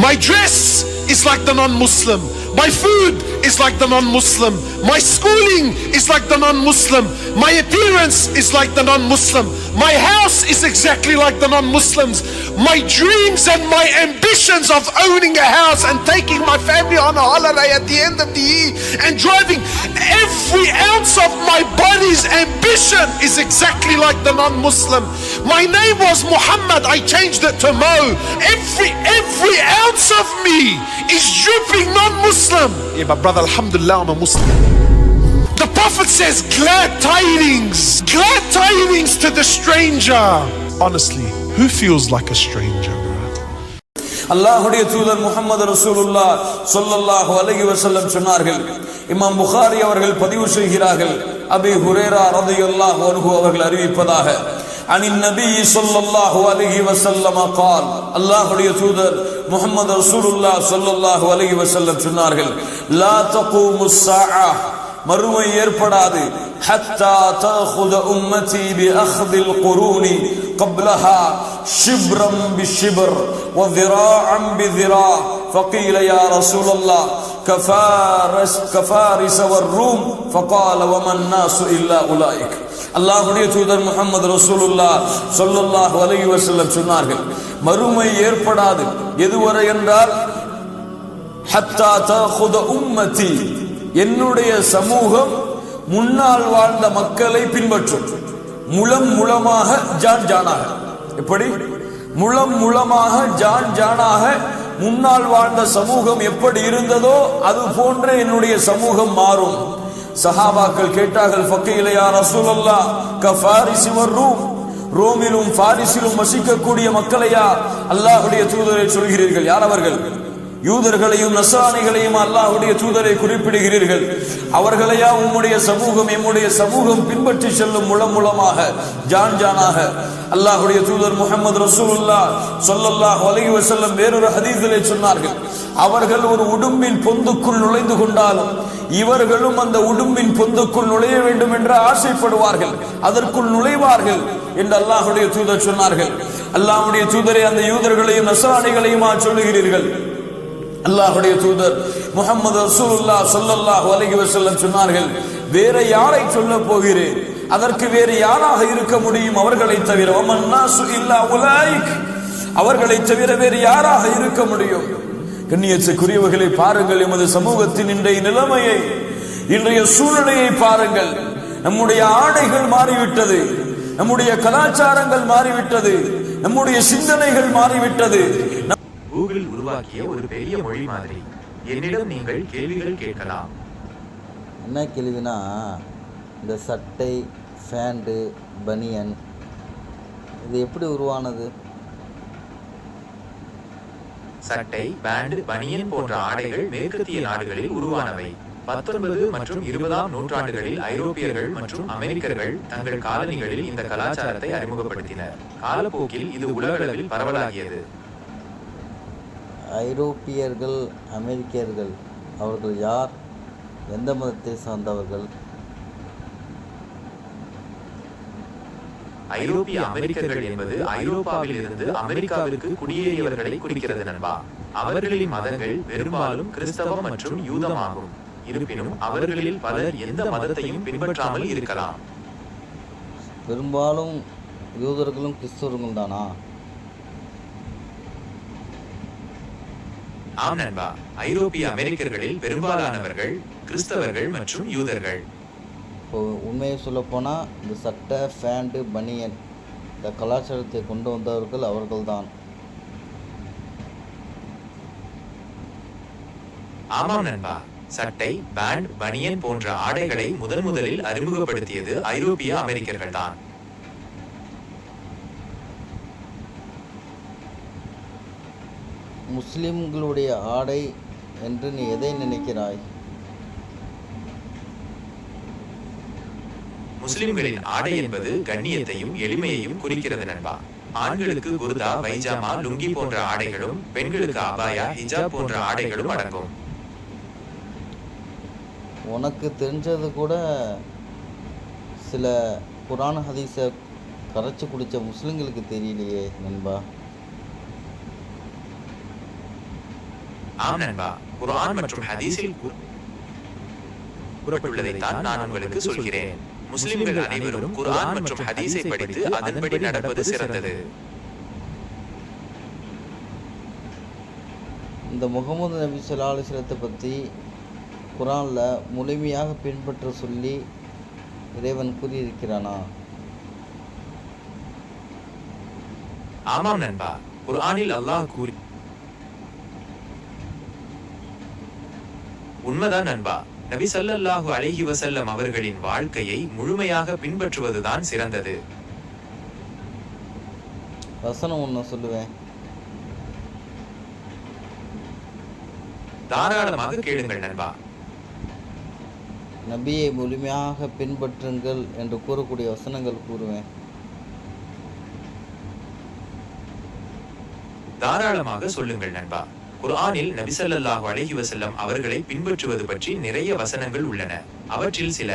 My dress is like the non-Muslim. My food is like the non-Muslim. My schooling is like the non-Muslim. My appearance is like the non-Muslim. My house is exactly like the non-Muslims. My dreams and my ambitions of owning a house and taking my family on a holiday at the end of the year and driving, every ounce of my body's ambition is exactly like the non-Muslim. My name was Muhammad, I changed it to Mo. Every ounce of me is dripping non-Muslim. Yeah, but brother, alhamdulillah, I'm a Muslim. The Prophet says, glad tidings to the stranger. Honestly, who feels like a stranger, bro? அல்லாஹ்வுடைய தூதர் முஹம்மது ரசூலுல்லாஹ் ஸல்லல்லாஹு அலைஹி வஸல்லம் சொன்னார்கள். இமாம் புகாரி அவர்கள் பதிவு செய்கிறார்கள். அபீ ஹுரைரா ரலியல்லாஹு அன்ஹு அவர்கள் அறிவிப்பதாக, அனின் நபி ஸல்லல்லாஹு அலைஹி வஸல்லம் قال, அல்லாஹ்வுடைய தூதர் முஹம்மது ரசூலுல்லாஹ் ஸல்லல்லாஹு அலைஹி வஸல்லம் சொன்னார்கள், லா தகூமுஸ் ஸாஅ, மறுமை ஏற்படாது, ஹத்தா தஅخذ உம்மதி பிஅخذில் குரூனி قبلها شبرا بشبر وذراعا بذراع فقيل يا رسول الله كفارس والروم فقال وما الناس إلا أولئك. அல்லாஹ்வுடைய தூதர் முஹம்மது ரசூலுல்லாஹ் ஸல்லல்லாஹு அலைஹி வஸல்லம் சொன்னார்கள், மறுமை ஏற்படாது எதுவரை என்றால், ஹத்தா தஅخذ உம்மதி, என்னுடைய சமூகம் முன்னால் வாழ்ந்த மக்களை பின்பற்றும். முலம் முலமாக ஜான் ஜானாக, எப்படி முலம் முலமாக ஜான் ஜானாக முன்னால் வாழ்ந்த சமூகம் எப்படி இருந்ததோ அது போன்ற என்னுடைய சமூகம் மாறும். சஹாபாக்கள் கேட்டார்கள், ஃபக்கீல யா ரசூலல்லாஹ் கஃபாரிஸி வர்ரூம், ரோமிலும் பாரிஸிலும் வசிக்கக்கூடிய மக்களையா அல்லாஹ்வுடைய தூதரை சொல்கிறீர்கள்? யார் அவர்கள்? யூதர்களையும் நஸ்ரானிகளையும் அல்லாஹ்வுடைய தூதரை குறிப்பிடுகிறீர்கள். அவர்களையா உம்முடைய சமூகம் எம்முடைய சமூகம் பின்பற்றி செல்லும் முலம் மூலமாக ஜான் ஜானாக? அல்லாஹ்வுடைய தூதர் முஹம்மது ரசூலுல்லாஹ் ஸல்லல்லாஹு அலைஹி வஸல்லம் வேறொரு ஹதீஸிலே சொன்னார்கள், அவர்கள் ஒரு உடும்பின் பொந்துக்குள் நுழைந்து கொண்டாலும் இவர்களும் அந்த உடும்பின் பொந்துக்குள் நுழைய வேண்டும் என்று ஆசைப்படுவார்கள், அதற்குள் நுழைவார்கள் என்று அல்லாஹ்வுடைய தூதர் சொன்னார்கள். அல்லாஹ்வுடைய தூதரை அந்த யூதர்களையும் நஸ்ரானிகளையுமா சொல்லுகிறீர்கள்? அல்லாஹ்வுடைய தூதர் முஹம்மது ரசூலுல்லாஹ் ஸல்லல்லாஹு அலைஹி வஸல்லம் சொன்னார்கள், வேற யாரை சொல்ல போகிறேன்? அதற்கு வேறு யாராக இருக்க முடியும் அவர்களை தவிர? வமன் நாசு இல்லா உலைக், அவர்களை தவிர வேறு யாராக இருக்க முடியும்? கண்ணியத்துக்குரியவர்களை பாருங்கள், எமது சமூகத்தின் இன்றைய நிலைமையை, இன்றைய சூழ்நிலையை பாருங்கள். நம்முடைய ஆடைகள் மாறிவிட்டது, நம்முடைய கலாச்சாரங்கள் மாறிவிட்டது, நம்முடைய சிந்தனைகள் மாறிவிட்டது. கூகுள் உருவாக்கிய ஒரு பெரிய மொழி மாதிரி. என்னிடம் நீங்கள் கேள்விகள் கேட்கலாம். என்ன கேள்வினா, இந்த சட்டை, ஃபேண்டு, பனியன் இது எப்படி உருவானது? சட்டை, பேண்ட், பனியன் போன்ற ஆடைகள் மேற்கத்திய நாடுகளில் உருவானவை. 19 மற்றும் 20ஆம் நூற்றாண்டுகளில் ஐரோப்பியர்கள் மற்றும் அமெரிக்கர்கள் தங்கள் காலனிகளில் இந்த கலாச்சாரத்தை அறிமுகப்படுத்தினர். காலப்போக்கில் இது உலகளவில் பரவலாகியது. ஐரோப்பியர்கள், அமெரிக்கர்கள் அவர்கள் யார்? எந்த மதத்தை சார்ந்தவர்கள்? ஐரோப்பிய அமெரிக்கர்கள் என்பது ஐரோப்பாவில் இருந்து அமெரிக்காவிற்கு குடியேறியவர்களை குறிக்கிறது நண்பா. அவர்களின் மதங்கள் பெரும்பாலும் கிறிஸ்தவம் மற்றும் யூதம் ஆகும். இருப்பினும் அவர்களில் பலர் எந்த மதத்தையும் பின்பற்றாமல் இருக்கலாம். பெரும்பாலும் யூதர்களும் கிறிஸ்தவர்களும் தானா? ஆம் நண்பா, ஐரோப்பிய அமெரிக்கர்களில் பெரும்பாலானவர்கள் கிறிஸ்தவர்கள் மற்றும் யூதர்கள். இப்போ உண்மையை சொல்லப்போனால் இந்த சட்டை, ஃபேண்டு, பனியன் இந்த கலாச்சாரத்தை கொண்டு வந்தவர்கள் அவர்கள்தான். ஆமாம் நண்பா, சட்டை, பேண்ட், பனியன் போன்ற ஆடைகளை முதலில் அறிமுகப்படுத்தியது ஐரோப்பிய அமெரிக்கர்கள் தான். முஸ்லிம்களுடைய ஆடை என்று நீ எதை நினைக்கிறாய்? முஸ்லிம்களின் ஆடை என்பது கண்ணியத்தையும் எளிமையையும் குறிக்கிறது நண்பா. ஆண்களுக்கு குர்தா, பைஜாமா, லுங்கி போன்ற ஆடைகளும், பெண்களுக்கு அபாயா, ஹிஜாப் போன்ற ஆடைகளும் அடங்கும். உனக்கு தெரிஞ்சது கூட சில குர்ஆன் ஹதீஸை கரைச்சி குடித்த முஸ்லிம்களுக்கு தெரியலையே நண்பா. ஆம் நண்பா, குர்ஆன் மற்றும் ஹதீஸில் கூறப்பட்டுள்ளதை தான் நான் உங்களுக்கு சொல்கிறேன். முஸ்லிம்கள் அனைவரும் குர்ஆன் மற்றும் ஹதீஸை படித்து அதன்படி நடப்பது சிறந்தது. இந்த முகமது நபி ஸல்லல்லாஹு அலைஹி வஸல்லத்தை பற்றி குர்ஆனில் முழுமையாக பின்பற்ற சொல்லி இறைவன் கூறியிருக்கிறானா? ஆமாம் நண்பா, குர்ஆனில் அல்லாஹ் கூறி உண்மைதான் நண்பா. நபி ஸல்லல்லாஹு அலைஹி வஸல்லம் அவர்களின் வாழ்க்கையை முழுமையாக பின்பற்றுவதுதான் சிறந்தது. வசனம் ஒன்று சொல்லுவேன். தாராளமாக கேளுங்கள் நண்பா. நபியை முழுமையாக பின்பற்றுங்கள் என்று கூறக்கூடிய வசனங்கள் கூறுவேன். தாராளமாக சொல்லுங்கள் நண்பா. குர்ஆனில் நபி ஸல்லல்லாஹு அலைஹி வஸல்லம் அவர்களை பின்பற்றுவது பற்றி நிறைய வசனங்கள் உள்ளன. அவற்றில் சில: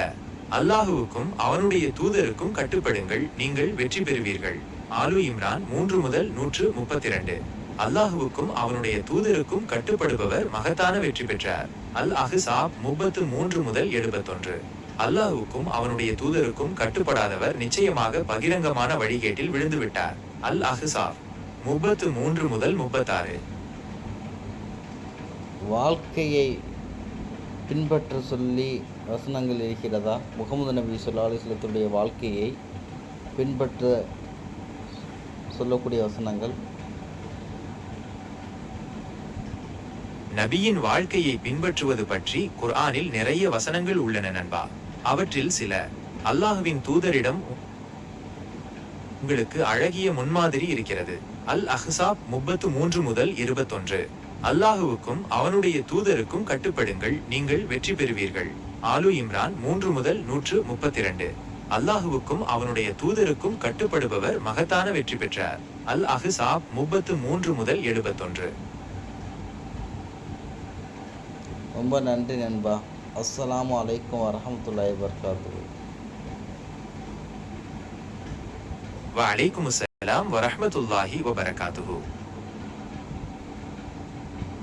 அல்லாஹுவுக்கும் அவனுடைய தூதருக்கும் கட்டுப்படுங்கள், நீங்கள் வெற்றி பெறுவீர்கள். ஆலு இம்ரான் 3 முதல் 132. அல்லாஹுவுக்கும் அவனுடைய தூதருக்கும் கட்டுப்படுபவர் மகத்தான வெற்றி பெற்றார். அல் அஹ்ஸாப் 33 முதல் 71. அல்லாஹுவுக்கும் அவனுடைய தூதருக்கும் கட்டுப்படாதவர் நிச்சயமாக பகிரங்கமான வழிகேட்டில் விழுந்து விட்டார். அல் அஹ்ஸாப் 33 முதல் 36. வாழ்க்கையை பின்பற்ற சொல்லி வசனங்கள் இருக்கிறதா? முகமது நபி ஸல்லல்லாஹு அலைஹி வஸல்லத்துடைய வாழ்க்கையை பின்பற்ற சொல்லக்கூடிய வசனங்கள். நபியின் வாழ்க்கையை பின்பற்றுவது பற்றி குர்ஆனில் நிறைய வசனங்கள் உள்ளன நண்பா. அவற்றில் சில: அல்லாஹ்வின் தூதரிடம் உங்களுக்கு அழகிய முன்மாதிரி இருக்கிறது. அல் அஹ்ஸாப் 33 முதல் 21. அல்லாஹுவுக்கும் அவனுடைய தூதருக்கும் கட்டுப்படுங்கள், நீங்கள் வெற்றி பெறுவீர்கள். ஆலு இம்ரான் 3 முதல் 132. அல்லாஹுவுக்கும் அவனுடைய தூதருக்கும் கட்டுப்படுபவர் மகத்தான வெற்றி பெற்றார். அல் அஹ்ஸாப் 33 முதல் 71. ரொம்ப நன்றி நண்பா. அஸ்ஸலாமு அலைக்கும் வரஹ்மத்துல்லாஹி வபரகாத்துஹு. வ அலைக்கும் அஸ்ஸலாம் வரஹ்மத்துல்லாஹி வபரகாத்துஹு.